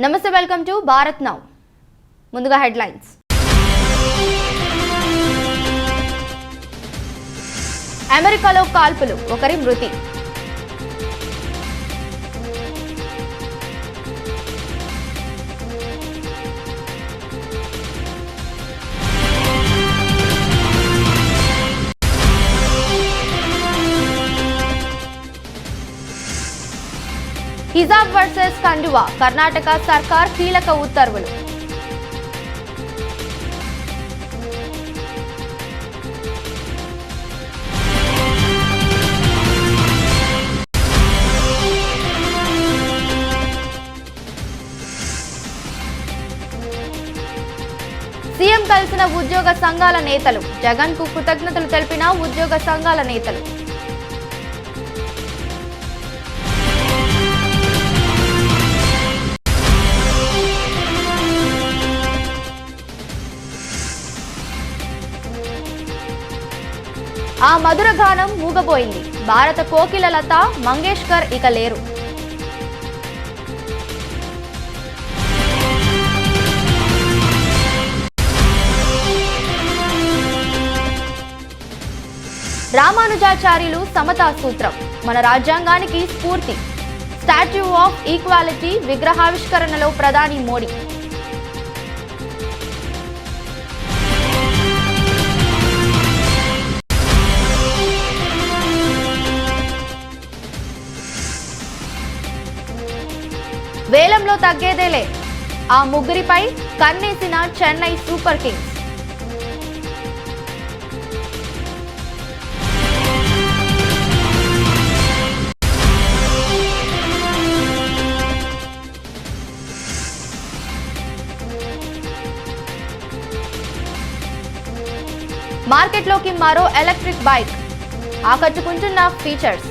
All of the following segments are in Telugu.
నమస్తే, వెల్కమ్ టు భారత్ నౌ. ముందుగా హెడ్లైన్స్. అమెరికాలో కాల్పులు, ఒకరి మృతి. హిజాబ్ వర్సెస్ కండువా, కర్ణాటక సర్కార్ కీలక ఉత్తర్వులు. సీఎం కలిసిన ఉద్యోగ సంఘాల నేతలు, జగన్ కు కృతజ్ఞతలు తెలిపిన ఉద్యోగ సంఘాల నేతలు. ఆ మధుర గానం మూగబోయింది. భారత కోకిల లత మంగేష్కర్ ఇక లేరు. రామానుజాచార్యులు సమతా సూత్రం మన రాజ్యాంగానికి స్ఫూర్తి. స్టాట్యూ ఆఫ్ ఈక్వాలిటీ విగ్రహావిష్కరణలో ప్రధాని మోడీ. వేలంలో తగ్గేదేలే, ఆ ముగ్గురిపై కన్నేసిన చెన్నై సూపర్ కింగ్స్. మార్కెట్లోకి మరో ఎలక్ట్రిక్ బైక్, ఆకట్టుకుంటున్న ఫీచర్స్.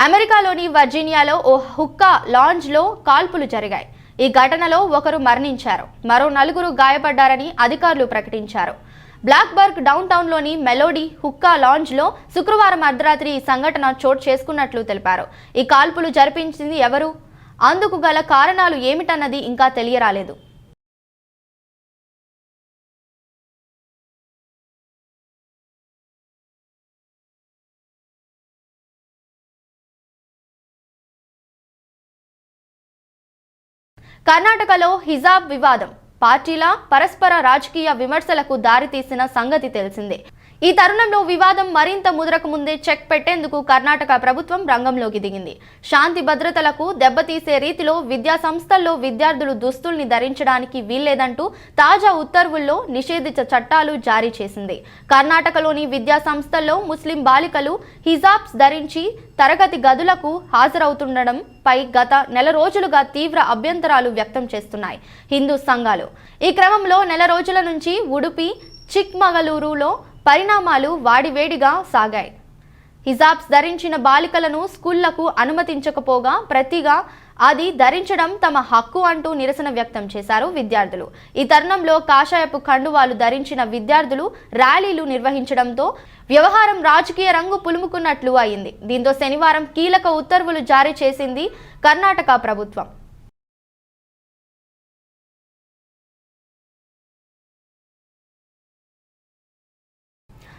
అమెరికాలోని వర్జీనియాలో ఓ హుక్కా లాంజ్ లో కాల్పులు జరిగాయి. ఈ ఘటనలో ఒకరు మరణించారు, మరో 4 గాయపడ్డారని అధికారులు ప్రకటించారు. బ్లాక్బర్గ్ డౌన్ టౌన్ లోని మెలోడీ హుక్కా లాంజ్ లో శుక్రవారం అర్ధరాత్రి ఈ సంఘటన చోటు చేసుకున్నట్లు తెలిపారు. ఈ కాల్పులు జరిపించింది ఎవరు, అందుకు గల కారణాలు ఏమిటన్నది ఇంకా తెలియరాలేదు. కర్ణాటకలో హిజాబ్ వివాదం పార్టీల పరస్పర రాజకీయ విమర్శలకు దారితీసిన సంగతి తెలిసిందే. ఈ తరుణంలో వివాదం మరింత ముదరకు ముందే చెక్ పెట్టేందుకు కర్ణాటక ప్రభుత్వం రంగంలోకి దిగింది. శాంతి భద్రతలకు దెబ్బతీసే రీతిలో విద్యా సంస్థల్లో విద్యార్థులు దుస్తుల్ని ధరించడానికి వీల్లేదంటూ తాజా ఉత్తర్వుల్లో నిషేధిత చట్టాలు జారీ చేసింది. కర్ణాటకలోని విద్యా సంస్థల్లో ముస్లిం బాలికలు హిజాబ్స్ ధరించి తరగతి గదులకు హాజరవుతుండడంపై గత నెల రోజులుగా తీవ్ర అభ్యంతరాలు వ్యక్తం చేస్తున్నాయి హిందూ సంఘాలు. ఈ క్రమంలో నెల రోజుల నుంచి ఉడుపి, చిక్మగళూరులో పరిణామాలు వాడివేడిగా సాగాయి. హిజాబ్స్ ధరించిన బాలికలను స్కూళ్లకు అనుమతించకపోగా ప్రతిగా అది ధరించడం తమ హక్కు అంటూ నిరసన వ్యక్తం చేశారు విద్యార్థులు. ఈ తరుణంలో కాషాయపు కండువాలు ధరించిన విద్యార్థులు ర్యాలీలు నిర్వహించడంతో వ్యవహారం రాజకీయ రంగు పులుముకున్నట్లు అయింది. దీంతో శనివారం కీలక ఉత్తర్వులు జారీ చేసింది కర్ణాటక ప్రభుత్వం.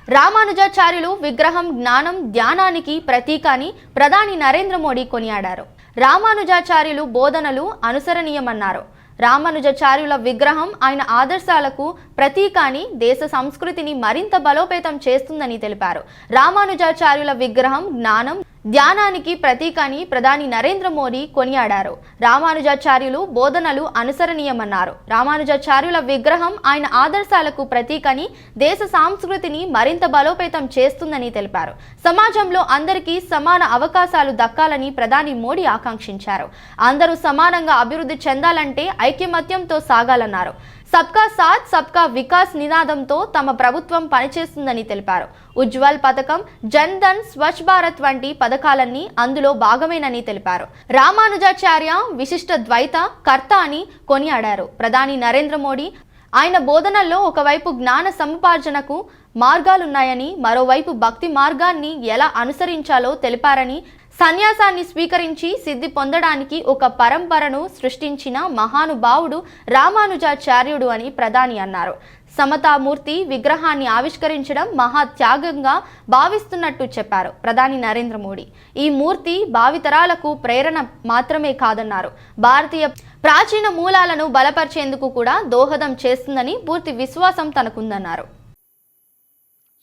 రామానుజాచార్యులు విగ్రహం జ్ఞానం, ధ్యానానికి ప్రతీక అని ప్రధాని నరేంద్ర మోడీ కొనియాడారు. రామానుజాచార్యులు బోధనలు అనుసరణీయమన్నారు. రామానుజాచార్యుల విగ్రహం ఆయన ఆదర్శాలకు ప్రతీక అని, దేశ సంస్కృతిని మరింత బలోపేతం చేస్తుందని తెలిపారు. రామానుజాచార్యుల విగ్రహం జ్ఞానం, ధ్యానానికి ప్రతీక అని ప్రధాని నరేంద్ర మోడీ కొనియాడారు. రామానుజాచార్యులు బోధనలు అనుసరణీయమన్నారు. రామానుజాచార్యుల విగ్రహం ఆయన ఆదర్శాలకు ప్రతీక అని, దేశ సంస్కృతిని మరింత బలోపేతం చేస్తుందని తెలిపారు. సమాజంలో అందరికీ సమాన అవకాశాలు దక్కాలని ప్రధాని మోడీ ఆకాంక్షించారు. అందరూ సమానంగా అభివృద్ధి చెందాలంటే ఐకమత్యంతో సాగాలన్నారు. సబ్కా సాత్ సబ్కా వికాస్ నినాదంతో తమ ప్రభుత్వం పనిచేస్తుందని తెలిపారు. ఉజ్వల్ పథకం, జన్ ధన్, స్వచ్ఛ భారత్ వంటి పథకాలన్నీ అందులో భాగమేనని తెలిపారు. రామానుజాచార్య విశిష్ట ద్వైత కర్త అని కొనియాడారు. ప్రధాని నరేంద్ర మోడీ ఆయన బోధనల్లో ఒకవైపు జ్ఞాన సముపార్జనకు మార్గాలున్నాయని, మరోవైపు భక్తి మార్గాన్ని ఎలా అనుసరించాలో తెలిపారని సన్యాసాన్ని స్వీకరించి సిద్ధి పొందడానికి ఒక పరంపరను సృష్టించిన మహానుభావుడు రామానుజాచార్యుడు అని ప్రధాని అన్నారు. సమతామూర్తి విగ్రహాన్ని ఆవిష్కరించడం మహా త్యాగంగా భావిస్తున్నట్టు చెప్పారు ప్రధాని నరేంద్ర మోడీ. ఈ మూర్తి భావితరాలకు ప్రేరణ మాత్రమే కాదన్నారు. భారతీయ ప్రాచీన మూలాలను బలపరిచేందుకు కూడా దోహదం చేస్తుందని పూర్తి విశ్వాసం తనకుందన్నారు.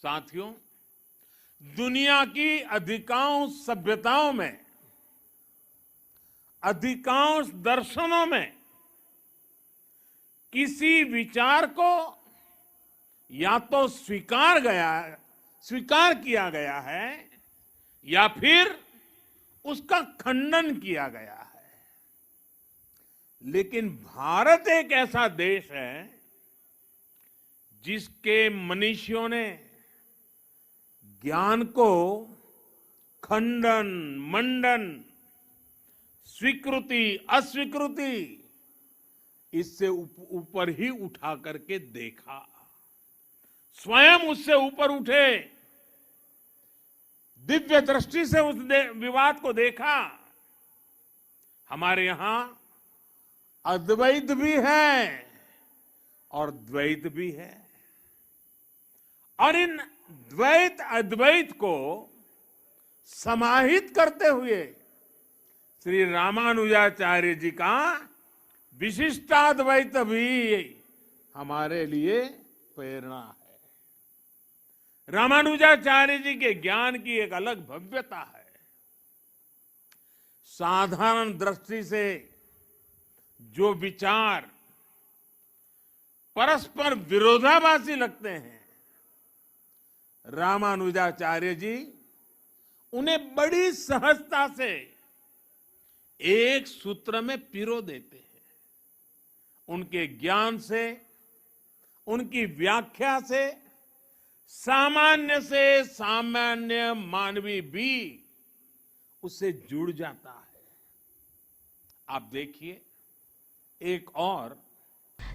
साथियों, दुनिया की अधिकांश सभ्यताओं में, अधिकांश दर्शनों में किसी विचार को या तो स्वीकार किया गया है या फिर उसका खंडन किया गया है. लेकिन भारत एक ऐसा देश है जिसके मनीषियों ने ज्ञान को खंडन, मंडन, स्वीकृति, अस्वीकृति इससे ऊपर ही उठा करके देखा. स्वयं उससे ऊपर उठे, दिव्य दृष्टि से उस विवाद को देखा. हमारे यहां अद्वैत भी है और द्वैत भी है, और इन द्वैत अद्वैत को समाहित करते हुए श्री रामानुजाचार्य जी का विशिष्टाद्वैत भी हमारे लिए प्रेरणा है. रामानुजाचार्य जी के ज्ञान की एक अलग भव्यता है. साधारण दृष्टि से जो विचार परस्पर विरोधाभासी लगते हैं, रामानुजाचार्य जी उन्हें बड़ी सहजता से एक सूत्र में पिरो देते हैं. उनके ज्ञान से, उनकी व्याख्या से सामान्य मानवी भी उससे जुड़ जाता है. आप देखिए, एक और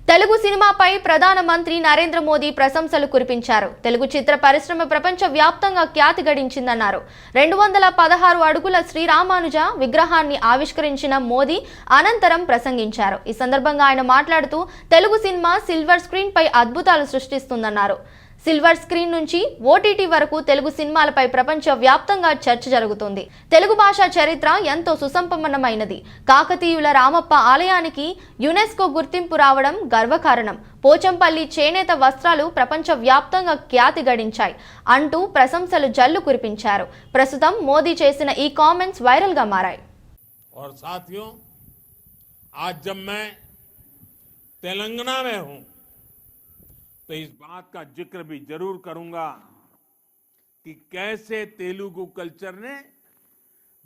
తెలుగు సినిమాపై ప్రధానమంత్రి నరేంద్ర మోదీ ప్రశంసలు కురిపించారు. తెలుగు చిత్ర పరిశ్రమ ప్రపంచ వ్యాప్తంగా ఖ్యాతి గడించిందన్నారు. 216 అడుగుల శ్రీరామానుజ విగ్రహాన్ని ఆవిష్కరించిన మోదీ అనంతరం ప్రసంగించారు. ఈ సందర్భంగా ఆయన మాట్లాడుతూ తెలుగు సినిమా సిల్వర్ స్క్రీన్ పై అద్భుతాలు సృష్టిస్తుందన్నారు. సిల్వర్ స్క్రీన్ నుంచి ఓటీటీ వరకు తెలుగు సినిమాలపై ప్రపంచ వ్యాప్తంగా చర్చ జరుగుతుంది. తెలుగు భాష చరిత్ర ఎంతో సుసంపన్నమైనది. కాకతీయుల రామప్ప ఆలయానికి యునెస్కో గుర్తింపు రావడం గర్వకారణం. పోచంపల్లి చేనేత వస్త్రాలు ప్రపంచ వ్యాప్తంగా ఖ్యాతి గడించాయి అంటూ ప్రశంసలు జల్లు కురిపించారు. ప్రస్తుతం మోదీ చేసిన ఈ కామెంట్స్ వైరల్ గా మారాయి. और साथियों, आज जब मैं तेलंगाना में हूं तो इस बात का जिक्र भी जरूर करूंगा कि कैसे तेलुगु कल्चर ने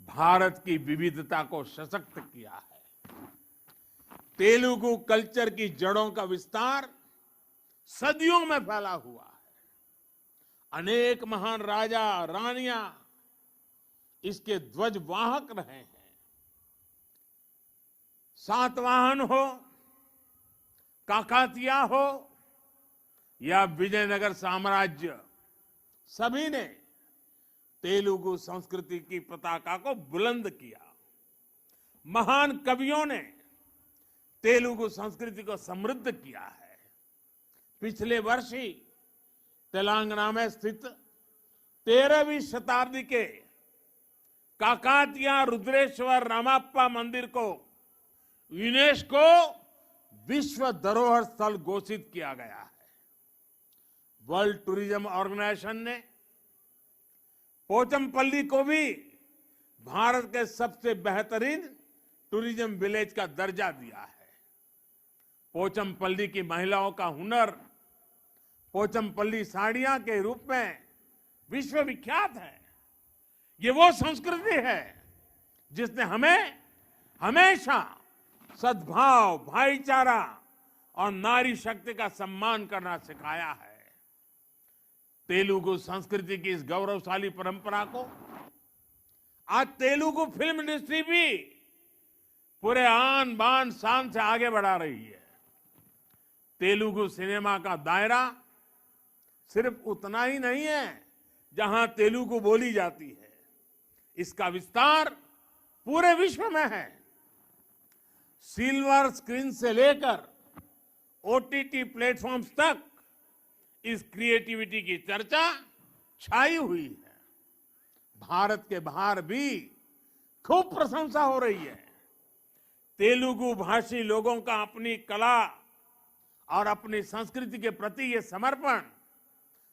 भारत की विविधता को सशक्त किया है. तेलुगु कल्चर की जड़ों का विस्तार सदियों में फैला हुआ है. अनेक महान राजा रानियां इसके ध्वजवाहक रहे हैं. सातवाहन हो, काकातिया हो या विजयनगर साम्राज्य, सभी ने तेलुगु संस्कृति की पताका को बुलंद किया. महान कवियों ने तेलुगु संस्कृति को समृद्ध किया है. पिछले वर्ष ही तेलंगाना में स्थित 13वीं शताब्दी के काकातिया रुद्रेश्वर रामप्पा मंदिर को यूनेस्को विश्व धरोहर स्थल घोषित किया गया है. वर्ल्ड टूरिज्म ऑर्गेनाइजेशन ने पोचमपल्ली को भी भारत के सबसे बेहतरीन टूरिज्म विलेज का दर्जा दिया है. पोचमपल्ली की महिलाओं का हुनर पोचमपल्ली साड़ियां के रूप में विश्वविख्यात है. ये वो संस्कृति है जिसने हमें हमेशा सद्भाव, भाईचारा और नारी शक्ति का सम्मान करना सिखाया है. तेलुगु संस्कृति की इस गौरवशाली परंपरा को आज तेलुगु फिल्म इंडस्ट्री भी पूरे आन बान शान से आगे बढ़ा रही है. तेलुगु सिनेमा का दायरा सिर्फ उतना ही नहीं है जहां तेलुगु बोली जाती है. इसका विस्तार पूरे विश्व में है। सिल्वर स्क्रीन से लेकर ओटीटी प्लेटफॉर्म्स तक इस क्रिएटिविटी की चर्चा छाई हुई है। भारत के बाहर भी खूब प्रशंसा हो रही है। तेलुगु भाषी लोगों का अपनी कला और अपनी संस्कृति के प्रति ये समर्पण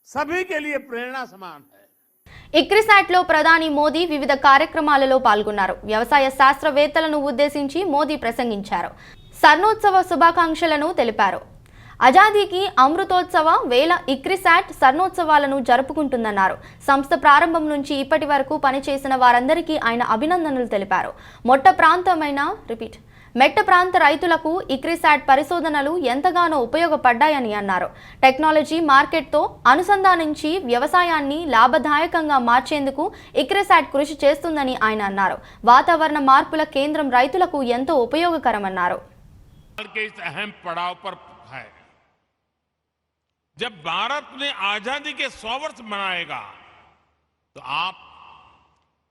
सभी के लिए प्रेरणा समान है। ఇక్రిసాట్ లో ప్రధాని మోదీ వివిధ కార్యక్రమాలలో పాల్గొన్నారు. వ్యవసాయ శాస్త్రవేత్తలను ఉద్దేశించి మోదీ ప్రసంగించారు. స్వర్ణోత్సవ శుభాకాంక్షలను తెలిపారు. ఆజాదీకి అమృతోత్సవ వేళ ఇక్రిసాట్ స్వర్ణోత్సవాలను జరుపుకుంటుందన్నారు. సంస్థ ప్రారంభం నుంచి ఇప్పటి వరకు పనిచేసిన వారందరికీ ఆయన అభినందనలు తెలిపారు. మెట్ట ప్రాంత రైతులకు ఇక్రిసాట్ పరిశోధనలు ఎంతగానో ఉపయోగపడ్డాయని అన్నారు. టెక్నాలజీ మార్కెట్తో అనుసంధానించి వ్యవసాయాన్ని లాభదాయకంగా మార్చేందుకు ఇక్రిసాట్ కృషి చేస్తుందని ఆయన అన్నారు. వాతావరణ మార్పుల కేంద్రం రైతులకు ఎంతో ఉపయోగకరమన్నారు. जब भारत ने आजादी के 100 वर्ष मनाएगा तो आप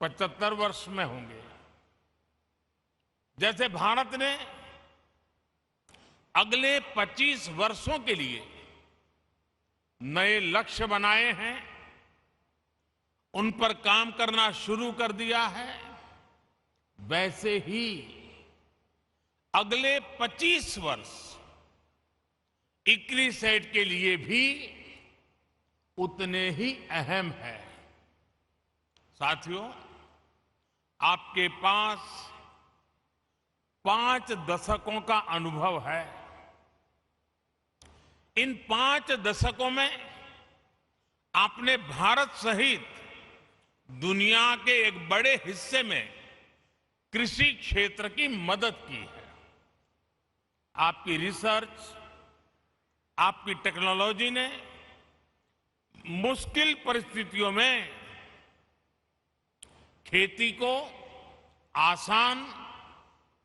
75 वर्ष में होंगे। जैसे भारत ने अगले 25 वर्षों के लिए नए लक्ष्य बनाए हैं, उन पर काम करना शुरू कर दिया है, वैसे ही अगले 25 वर्ष इक्रिसैट के लिए भी उतने ही अहम है। साथियों, आपके पास 5 दशकों का अनुभव है। इन 5 दशकों में आपने भारत सहित दुनिया के एक बड़े हिस्से में कृषि क्षेत्र की मदद की है। आपकी रिसर्च, आपकी टेक्नोलॉजी ने मुश्किल परिस्थितियों में खेती को आसान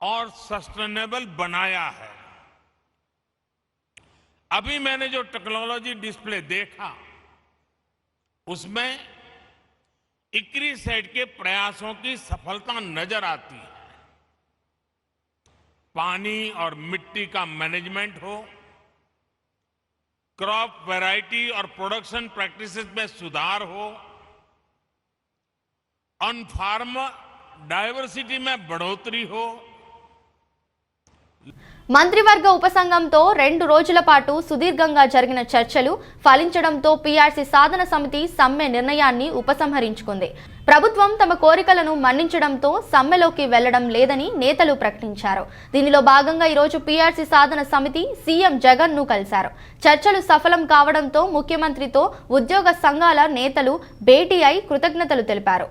और सस्टेनेबल बनाया है। अभी मैंने जो टेक्नोलॉजी डिस्प्ले देखा उसमें इक्रिसैट के प्रयासों की सफलता नजर आती है। पानी और मिट्टी का मैनेजमेंट हो, क्रॉप वैरायटी और प्रोडक्शन प्रैक्टिसेस में सुधार हो, ऑन फार्म डायवर्सिटी में बढ़ोतरी हो। మంత్రివర్గ ఉపసంఘంతో 2 రోజుల పాటు సుదీర్ఘంగా జరిగిన చర్చలు ఫలించడంతో పీఆర్సీ సాధన సమితి సమ్మె నిర్ణయాన్ని ఉపసంహరించుకుంది. ప్రభుత్వం తమ కోరికలను మన్నించడంతో సమ్మెలోకి వెళ్లడం లేదని నేతలు ప్రకటించారు. దీనిలో భాగంగా ఈ రోజు పీఆర్సీ సాధన సమితి సీఎం జగన్ ను కలిశారు. చర్చలు సఫలం కావడంతో ముఖ్యమంత్రితో ఉద్యోగ సంఘాల నేతలు భేటీ అయి కృతజ్ఞతలు తెలిపారు.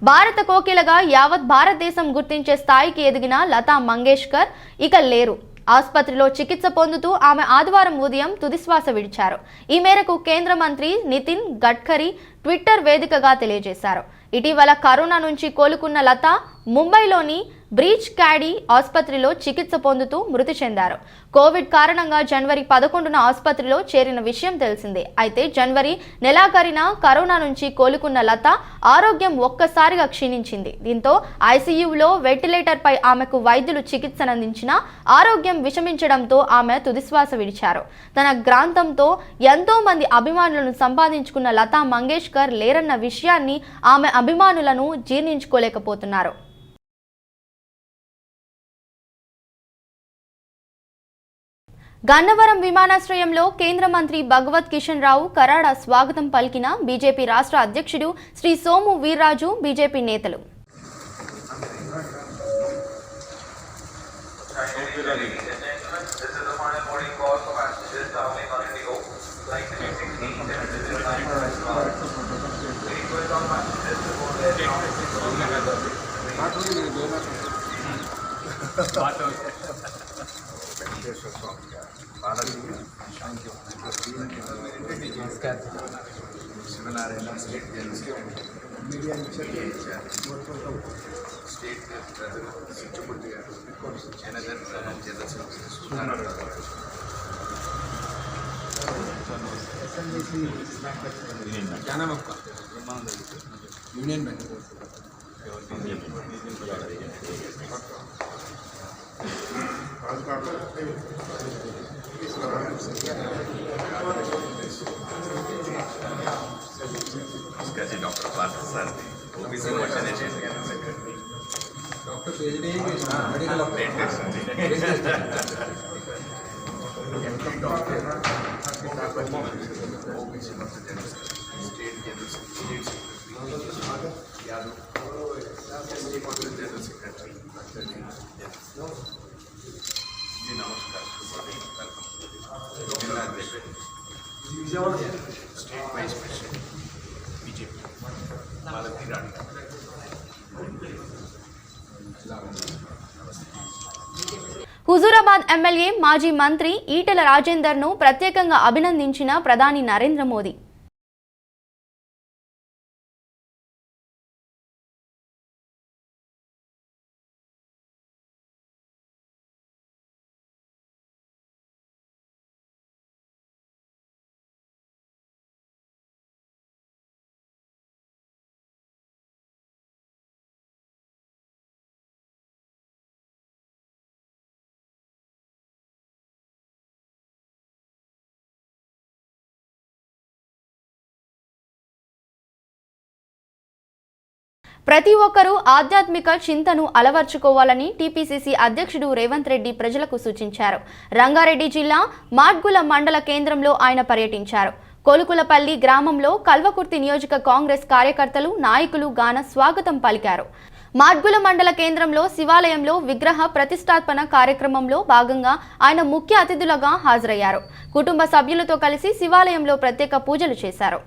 భారత కోకిలగా యావత్ భారతదేశం గుర్తించే స్థాయికి ఎదిగిన లతా మంగేష్కర్ ఇక లేరు. ఆసుపత్రిలో చికిత్స పొందుతూ ఆమె ఆదివారం ఉదయం తుదిశ్వాస విడిచారు. ఈ మేరకు కేంద్ర మంత్రి నితిన్ గడ్కరీ ట్విట్టర్ వేదికగా తెలియజేశారు. ఇటీవల కరోనా నుంచి కోలుకున్న లత ముంబైలోని బ్రీచ్ క్యాడీ ఆసుపత్రిలో చికిత్స పొందుతూ మృతి చెందారు. కోవిడ్ కారణంగా జనవరి 11న ఆసుపత్రిలో చేరిన విషయం తెలిసిందే. అయితే జనవరి నెలాఖరున కరోనా నుంచి కోలుకున్న లత ఆరోగ్యం ఒక్కసారిగా క్షీణించింది. దీంతో ఐసీయూలో వెంటిలేటర్ పై ఆమెకు వైద్యులు చికిత్సనందించినా ఆరోగ్యం విషమించడంతో ఆమె తుదిశ్వాస విడిచారు. తన గ్రాంథంతో ఎంతో మంది అభిమానులను సంపాదించుకున్న లతా మంగేష్కర్ లేరన్న విషయాన్ని ఆమె అభిమానులను జీర్ణించుకోలేకపోతున్నారు. గన్నవరం విమానాశ్రయంలో కేంద్ర మంత్రి భగవత్ కిషన్ రావు కరాడా స్వాగతం పలికిన బీజేపీ రాష్ట్ర అధ్యక్షుడు శ్రీ సోము వీర్రాజు, బీజేపీ నేతలు. Shivnarayan state media state Chitraputti union bank doctor Parth sir OBC मोर्चनैजेशन सेक्रेटरी डॉक्टर पेजरी मेडिकल ओबीसी मोर्चनैजेशन state general Yadav state general secretary ji नमस्कार state vice president BJP Malathi Rani Huzurabad MLA మాజీ మంత్రి ఈటెల రాజేందర్ను ప్రత్యేకంగా అభినందించిన ప్రధాని నరేంద్ర మోదీ. ప్రతి ఒక్కరూ ఆధ్యాత్మిక చింతను అలవర్చుకోవాలని టీపీసీసీ అధ్యక్షుడు రేవంత్ రెడ్డి ప్రజలకు సూచించారు. రంగారెడ్డి జిల్లా మాడ్గుల మండల కేంద్రంలో ఆయన పర్యటించారు. కొలుకులపల్లి గ్రామంలో కల్వకుర్తి నియోజక కాంగ్రెస్ కార్యకర్తలు నాయకులు ఘన స్వాగతం పలికారు. మాడ్గుల మండల కేంద్రంలో శివాలయంలో విగ్రహ ప్రతిష్టాపన కార్యక్రమంలో భాగంగా ఆయన ముఖ్య అతిథులుగా హాజరయ్యారు. కుటుంబ సభ్యులతో కలిసి శివాలయంలో ప్రత్యేక పూజలు చేశారు.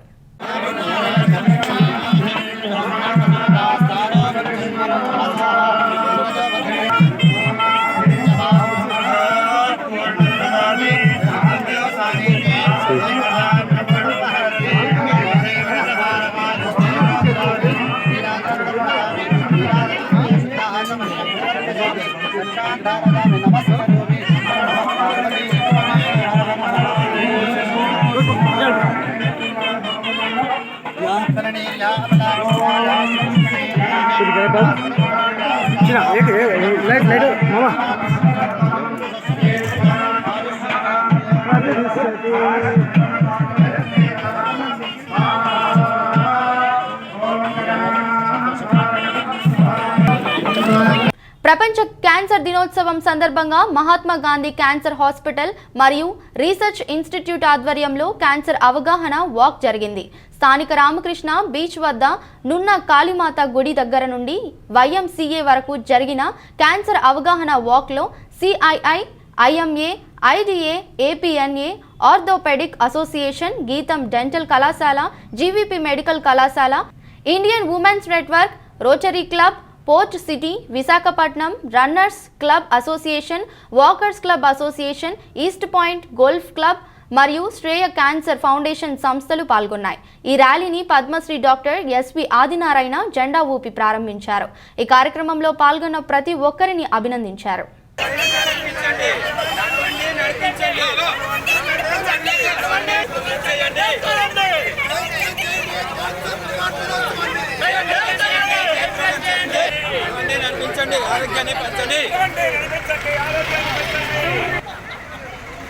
ప్రపంచ క్యాన్సర్ దినోత్సవం సందర్భంగా మహాత్మా గాంధీ క్యాన్సర్ హాస్పిటల్ మరియు రీసెర్చ్ ఇన్స్టిట్యూట్ ఆధ్వర్యంలో క్యాన్సర్ అవగాహన వాక్ జరిగింది. స్థానిక రామకృష్ణ బీచ్ వద్ద నున్న కాళీమాత గుడి దగ్గర నుండి YMCA వరకు జరిగిన క్యాన్సర్ అవగాహన వాక్లో CII, IMA, IDA, APNA, orthopedic association, GITAM dental కళాశాల, GVP మెడికల్ కళాశాల, Indian women's network, rotary club, port city, Visakhapatnam, runners club association, walkers club association, east point golf club మరియు శ్రేయ క్యాన్సర్ ఫౌండేషన్ సంస్థలు పాల్గొన్నాయి. ఈ ర్యాలీని పద్మశ్రీ డాక్టర్ SV ఆదినారాయణ జెండా ఊపి ప్రారంభించారు. ఈ కార్యక్రమంలో పాల్గొన్న ప్రతి ఒక్కరిని అభినందించారు.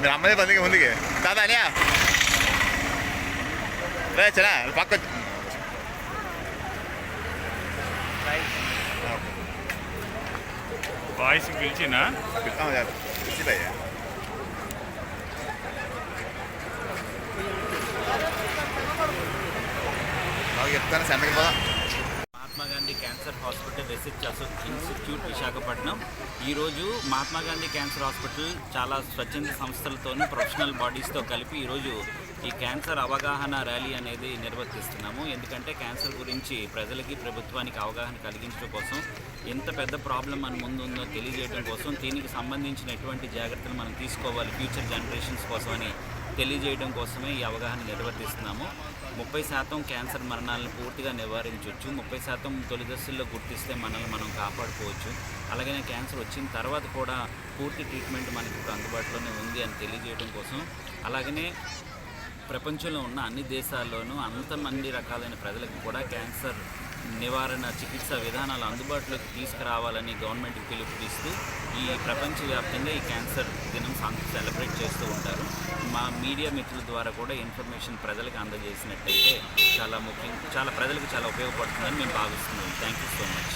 మీరు అమ్మదే బందికి ముందుకి కాదా అనియా రేచనా పక్క వాయిస్ పిలిచినా పిలిచిదయ్యా బాగా చెప్తాను సెంటర్కి పోదాం. Mahatma Gandhi cancer hospital research institute Visakhapatnam ఈరోజు మహాత్మా గాంధీ క్యాన్సర్ హాస్పిటల్ చాలా స్వచ్ఛంద సంస్థలతోనూ ప్రొఫెషనల్ బాడీస్తో కలిపి ఈరోజు ఈ క్యాన్సర్ అవగాహన ర్యాలీ అనేది నిర్వర్తిస్తున్నాము. ఎందుకంటే క్యాన్సర్ గురించి ప్రజలకి ప్రభుత్వానికి అవగాహన కలిగించడం కోసం, ఎంత పెద్ద ప్రాబ్లం మన ముందు ఉందో తెలియజేయడం కోసం, దీనికి సంబంధించిన ఎటువంటి జాగ్రత్తలు మనం తీసుకోవాలి ఫ్యూచర్ జనరేషన్స్ కోసం అని తెలియజేయడం కోసమే ఈ అవగాహన నిర్వర్తిస్తున్నాము. 30% క్యాన్సర్ మరణాలను పూర్తిగా నివారించవచ్చు. 30% తొలి దశల్లో గుర్తిస్తే మనల్ని మనం కాపాడుకోవచ్చు. అలాగనే క్యాన్సర్ వచ్చిన తర్వాత కూడా పూర్తి ట్రీట్మెంట్ మనకి ఇప్పుడు అందుబాటులోనే ఉంది అని తెలియజేయడం కోసం, అలాగనే ప్రపంచంలో ఉన్న అన్ని దేశాల్లోనూ అంతమంది రకాలైన ప్రజలకు కూడా క్యాన్సర్ నివారణ చికిత్సా విధానాలు అందుబాటులోకి తీసుకురావాలని గవర్నమెంట్కి పిలుపునిస్తూ ఈ ప్రపంచవ్యాప్తంగా ఈ క్యాన్సర్ దినం సెలబ్రేట్ చేస్తూ ఉంటారు. మా మీడియా మిత్రుల ద్వారా కూడా ఇన్ఫర్మేషన్ ప్రజలకు అందజేసినట్టయితే చాలా ప్రజలకు చాలా ఉపయోగపడుతుందని మేము భావిస్తున్నాం. Thank you so much.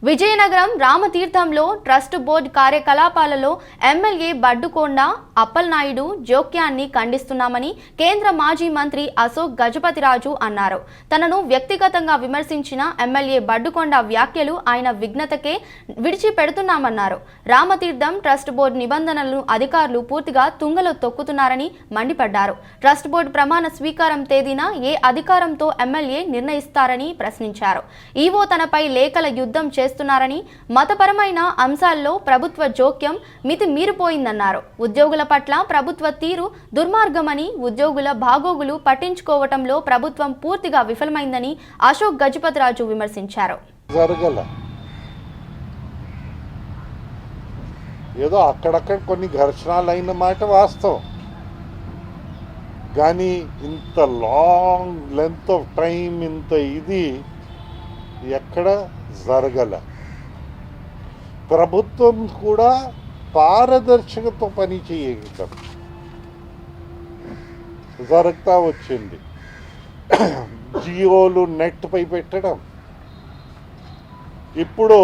Vizianagaram రామతీర్థంలో ట్రస్ట్ బోర్డు కార్యకలాపాలలో ఎమ్మెల్యే బడ్డుకొండ అప్పలనాయుడు జోక్యాన్ని ఖండిస్తున్నామని కేంద్ర మాజీ మంత్రి అశోక్ గజపతిరాజు అన్నారు. తనను వ్యక్తిగతంగా విమర్శించిన ఎమ్మెల్యే బడ్డుకొండ వ్యాఖ్యలు ఆయన విఘ్నతకే విడిచిపెడుతున్నామన్నారు. రామతీర్థం ట్రస్ట్ బోర్డు నిబంధనలను అధికారులు పూర్తిగా తుంగలో తొక్కుతున్నారని మండిపడ్డారు. ట్రస్ట్ బోర్డు ప్రమాణ స్వీకారం తేదీన ఏ అధికారంతో ఎమ్మెల్యే నిర్ణయిస్తారని ప్రశ్నించారు. ఈవో తనపై లేఖల యుద్ధం చేస్తున్నారని, మతపరమైన అంశాల్లో ప్రభుత్వ జోక్యం మితి మీరిపోయిందన్నారు. ఉద్యోగుల పట్ల ప్రభుత్వ తీరు దుర్మార్గమని, ఉద్యోగుల బాగోగులు పట్టించుకోవటంలో ప్రభుత్వం పూర్తిగా విఫలమైందని అశోక్ గజపతిరాజు విమర్శించారు. ఏదో అక్కడక్కడ కొన్ని ఘర్షణలు అయిన మాట వాస్తవం, కానీ ఇంత లాంగ్ లెంత్ ఆఫ్ టైం ఇంత ఇది ఎక్కడ జరగల. ప్రభుత్వం కూడా పారదర్శకతో పని చేయగలం జరుగుతూ వచ్చింది. జియోలు నెట్ పై పెట్టడం, ఇప్పుడు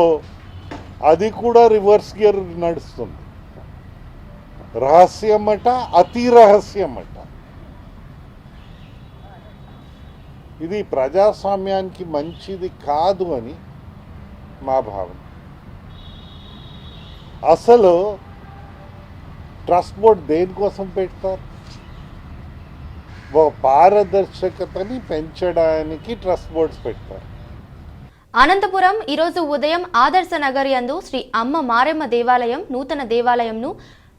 అది కూడా రివర్స్ గేర్ నడుస్తుంది. రహస్యమట, అతి రహస్యమట. ఇది ప్రజాస్వామ్యానికి మంచిది కాదు అని మా భావన. అసలు ట్రస్ట్ బోర్డు దేనికోసం పెడతారు? పారదర్శకతని పెంచడానికి ట్రస్ట్ బోర్డ్స్ పెడతారు. అనంతపురం ఈరోజు ఉదయం ఆదర్శ నగర్ యందు శ్రీ అమ్మ మారెమ్మ దేవాలయం నూతన దేవాలయంను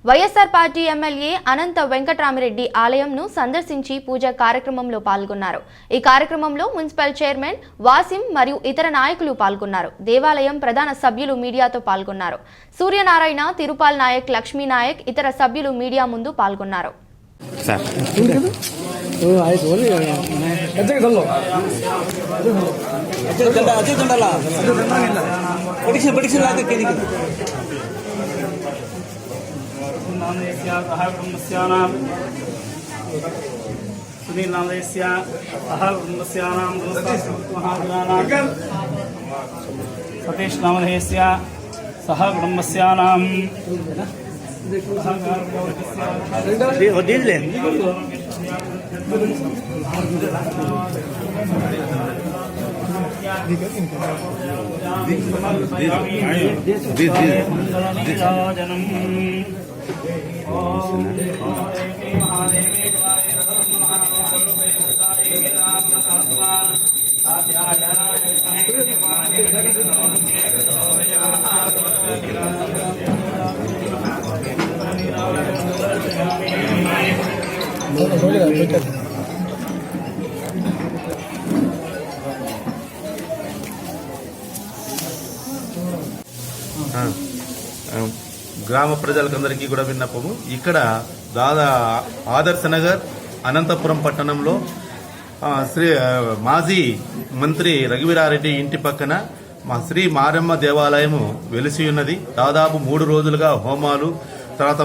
వైఎస్ఆర్ పార్టీ ఎమ్మెల్యే అనంత వెంకటరామిరెడ్డి ఆలయంను సందర్శించి పూజా కార్యక్రమంలో పాల్గొన్నారు. ఈ కార్యక్రమంలో మున్సిపల్ చైర్మన్ వాసిం మరియు ఇతర నాయకులు పాల్గొన్నారు. దేవాలయం ప్రధాన సభ్యులు మీడియాతో పాల్గొన్నారు. సూర్యనారాయణ, తిరుపాల్ నాయక్, లక్ష్మీ నాయక్ ఇతర సభ్యులు మీడియా ముందు పాల్గొన్నారు. सुनील नामदेस्य कुटुंबस्यानां सतीश नामधेयस्य सह कुटुंबस्यानां గ్రామ ప్రజలకందరికీ కూడా విన్నపము. ఇక్కడ ఆదర్శ నగర్ అనంతపురం పట్టణంలో శ్రీ మాజీ మంత్రి రఘువీరారెడ్డి ఇంటి పక్కన మా శ్రీ మారెమ్మ దేవాలయము వెలిసి ఉన్నది. దాదాపు 3 రోజులుగా హోమాలు, తర్వాత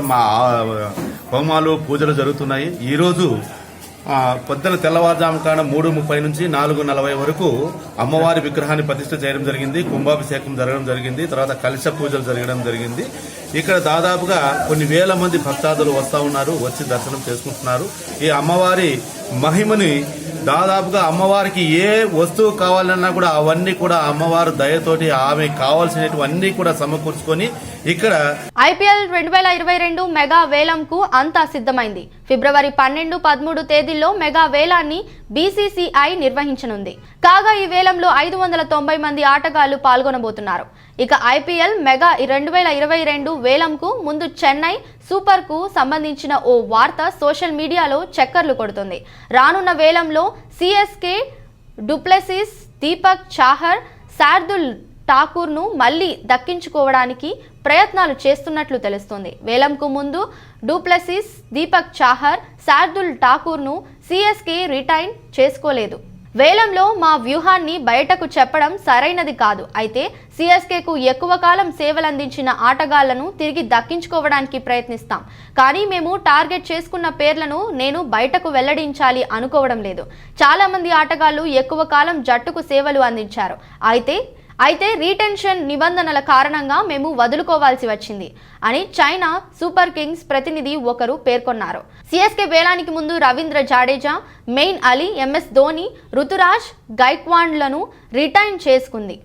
హోమాలు పూజలు జరుగుతున్నాయి. ఈరోజు పొద్దున తెల్లవారుజాము కాడ 3:30 నుంచి 4:40 వరకు అమ్మవారి విగ్రహాన్ని ప్రతిష్ఠ చేయడం జరిగింది. కుంభాభిషేకం జరగడం జరిగింది. తర్వాత కలశ పూజలు జరగడం జరిగింది. ఇక్కడ దాదాపుగా కొన్ని వేల మంది భక్తాదులు వస్తూ ఉన్నారు, వచ్చి దర్శనం చేసుకుంటున్నారు. ఈ అమ్మవారి మహిమని దాదాపుగా అమ్మవారికి ఏ వస్తువు కావాలన్నా కూడా అవన్నీ కూడా అమ్మవారు దయతోటి ఆమె కావాల్సినటువన్నీ కూడా సమకూర్చుకొని ఇక్కడ ఐపీఎల్ 2022 మెగా వేలంకు అంతా సిద్ధమైంది. ఫిబ్రవరి 12, 13 తేదీల్లో మెగా వేలాన్ని బీసీసీఐ నిర్వహించనుంది. కాగా ఈ వేలంలో 590 మంది ఆటగాళ్లు పాల్గొనబోతున్నారు. ఇక ఐపీఎల్ మెగా 2022 వేలంకు ముందు చెన్నై సూపర్ కు సంబంధించిన ఓ వార్త సోషల్ మీడియాలో చక్కర్లు కొడుతుంది. రానున్న వేలంలో సిఎస్కే డూప్లెసిస్, దీపక్ చాహర్, శార్దుల్ ఠాకూర్ను మళ్లీ దక్కించుకోవడానికి ప్రయత్నాలు చేస్తున్నట్లు తెలుస్తోంది. వేలంకు ముందు డూప్లెసిస్, దీపక్ చాహర్, శార్దుల్ ఠాకూర్ను సిఎస్కే రిటైన్ చేసుకోలేదు. వేలంలో మా వ్యూహాన్ని బయటకు చెప్పడం సరైనది కాదు. అయితే సిఎస్కేకు ఎక్కువ కాలం సేవలందించిన ఆటగాళ్లను తిరిగి దక్కించుకోవడానికి ప్రయత్నిస్తాం. కానీ మేము టార్గెట్ చేసుకున్న పేర్లను నేను బయటకు వెల్లడించాలి అనుకోవడం లేదు. చాలా మంది ఆటగాళ్లు ఎక్కువ కాలం జట్టుకు సేవలు అందించారు. అయితే రీటెన్షన్ నిబంధనల కారణంగా మేము వదులుకోవాల్సి వచ్చింది అని చైనా సూపర్ కింగ్స్ ప్రతినిధి ఒకరు పేర్కొన్నారు. సిఎస్కే వేలానికి ముందు రవీంద్ర జడేజా, మెయిన్ అలీ, ఎంఎస్ ధోని, రుతురాజ్ గైక్వాడ్లను రిటైన్ చేసుకుంది.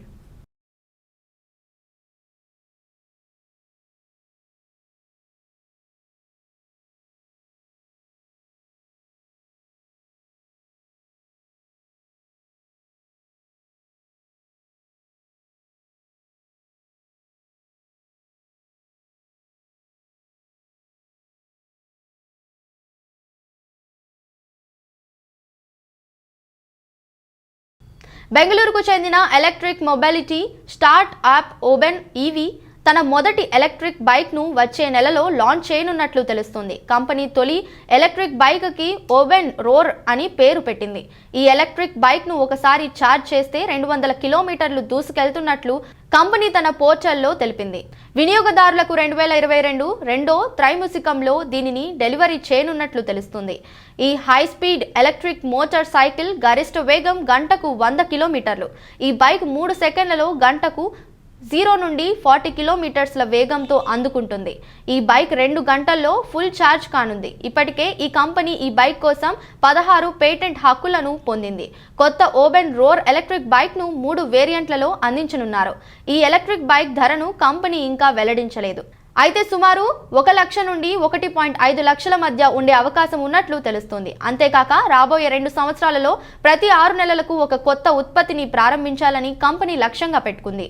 బెంగళూరుకు చెందిన electric mobility start up Oben EV తన మొదటి ఎలక్ట్రిక్ బైక్ ను వచ్చే నెలలో లాంచ్ చేయనున్నట్లు తెలుస్తుంది. కంపెనీ తొలి ఎలక్ట్రిక్ బైక్ కి ఓబెన్ రోర్ అని పేరు పెట్టింది. ఈ ఎలక్ట్రిక్ బైక్ ను ఒకసారి ఛార్జ్ చేస్తే 200 కిలోమీటర్లు దూసుకెళ్తున్నట్లు కంపెనీ తన పోర్టల్లో తెలిపింది. వినియోగదారులకు 2022 రెండో త్రైమాసికంలో దీనిని డెలివరీ చేయనున్నట్లు తెలుస్తుంది. ఈ high speed electric motor cycle గరిష్ట వేగం గంటకు 100 కిలోమీటర్లు. ఈ బైక్ 3 సెకండ్లలో గంటకు 0 నుండి 40 కిలోమీటర్ల వేగంతో అందుకుంటుంది. ఈ బైక్ 2 గంటల్లో ఫుల్ ఛార్జ్ కానుంది. ఇప్పటికే ఈ కంపెనీ ఈ బైక్ కోసం 16 పేటెంట్ హక్కులను పొందింది. కొత్త ఓబెన్ రోర్ ఎలక్ట్రిక్ బైక్ ను 3 వేరియంట్లలో అందించనున్నారు. ఈ ఎలక్ట్రిక్ బైక్ ధరను కంపెనీ ఇంకా వెల్లడించలేదు. అయితే సుమారు 1 లక్ష నుండి 1.5 లక్షల మధ్య ఉండే అవకాశం ఉన్నట్లు తెలుస్తుంది. అంతేకాక రాబోయే 2 సంవత్సరాలలో ప్రతి 6 నెలలకు ఒక కొత్త ఉత్పత్తిని ప్రారంభించాలని కంపెనీ లక్ష్యంగా పెట్టుకుంది.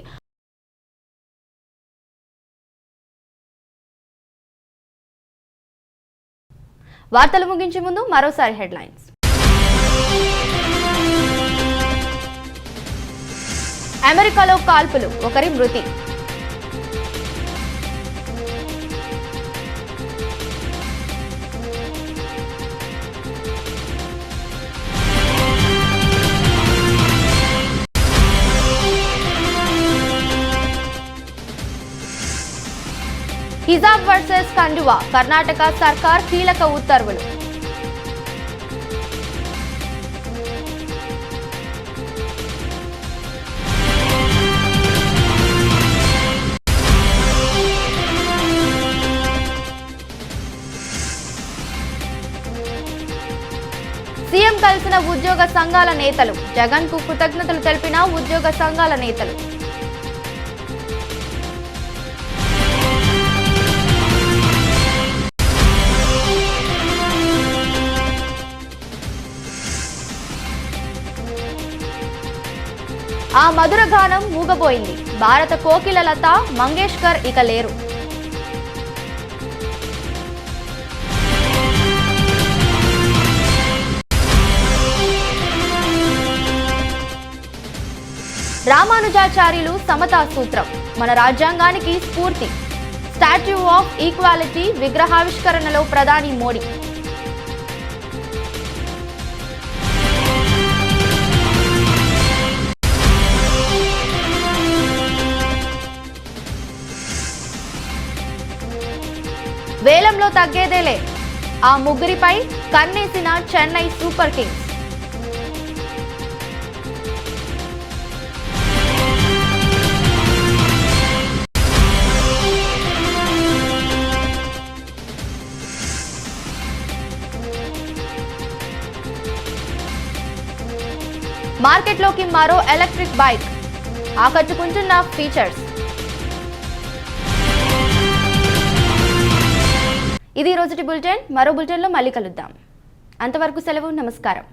వార్తలు ముగించే ముందు మరోసారి హెడ్లైన్స్. అమెరికాలో కాల్పులు, ఒకరి మృతి. హిజాబ్ వర్సెస్ కండువా, కర్ణాటక సర్కార్ కీలక ఉత్తర్వులు. సీఎం కలిసిన ఉద్యోగ సంఘాల నేతలు, జగన్ కు కృతజ్ఞతలు తెలిపిన ఉద్యోగ సంఘాల నేతలు. ఆ మధుర గానం మూగబోయింది. భారత కోకిల లతా మంగేష్కర్ ఇక లేరు. రామానుజాచార్యులు సమతా సూత్రం మన రాజ్యాంగానికి స్ఫూర్తి. స్టాట్యూ ఆఫ్ ఈక్వాలిటీ విగ్రహావిష్కరణలో ప్రధాని మోడీ. వేలంలో తగ్గేదేలే, ఆ ముగ్గురిపై కన్నేసిన చెన్నై సూపర్ కింగ్స్. మార్కెట్లోకి మరో ఎలక్ట్రిక్ బైక్, ఆకట్టుకుంటున్న ఫీచర్స్. ఇది ఈ రోజుటి బులెటిన్. మరో బులెటిన్లో మళ్ళీ కలుద్దాం. అంతవరకు సెలవు. నమస్కారం.